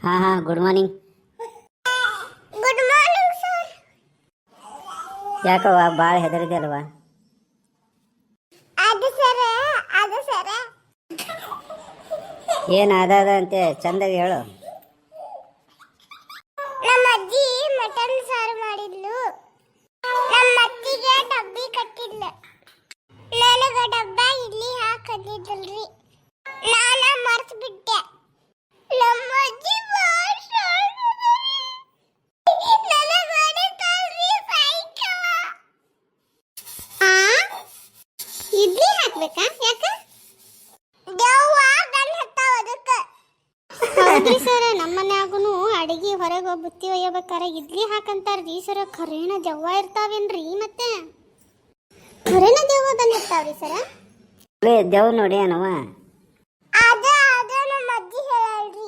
ಹಾಂ ಹಾಂ, good morning. Good morning sir. ಯಾಕವ್ವ ಭಾಳ ಹೆದರಿದೆ ಅಲ್ವಾ? ಅದು ಸರ, ಅದು ಸರ. ಏನು ಅದ ಅಂತೆ ಚಂದಾಗಿ ಹೇಳು. ನಮ್ಮ ಅಜ್ಜಿ ಮಟನ್ ಸಾರು ಮಾಡಿದ್ಲು. ನಮ್ಮ ಅತ್ತಿಗೆ ಡಬ್ಬಿ ಕಟ್ಟಿದ್ಲು. ನನಗೆ ಡಬ್ಬ ಇಲ್ಲಿ ಹಾಕಿದ್ದಿಲ್ರಿ. ನಾನು ಮರ್ತು ಬಿಟ್ಟೆ. ನಮ್ಮ ಅಜ್ಜಿ ಇಡ್ಲಿ ಹಾಕ್ಬೇಕಾ? ಯಾಕ? ದೆವ್ವ ಗಂಡ ಹತ್ತಾವ ಅದಕ್ಕೆ. ಹೌದ್ರಿ ಸರ, ನಮ್ಮ ಮನ್ಯಾಗೂನು ಅಡಿಗೆ ಹೊರಗೆ ಬುತ್ತಿ ಒಯ್ಯಬೇಕಾರೆ ಇಡ್ಲಿ ಹಾಕಂತಾರ್ರಿ ಸರ. ಖರೇನ ದೆವ್ವ ಇರ್ತಾವೇನ್ರಿ? ಮತ್ತೆ ಖರೇನ ದೆವ್ವ ಬಂದಿರ್ತಾವ್ರಿ ಸರ? ದೇವ್ ನೋಡಿ ಏನವ. ಅದ ನಮ್ಮ ಅಜ್ಜಿ ಹೇಳಲ್ರಿ.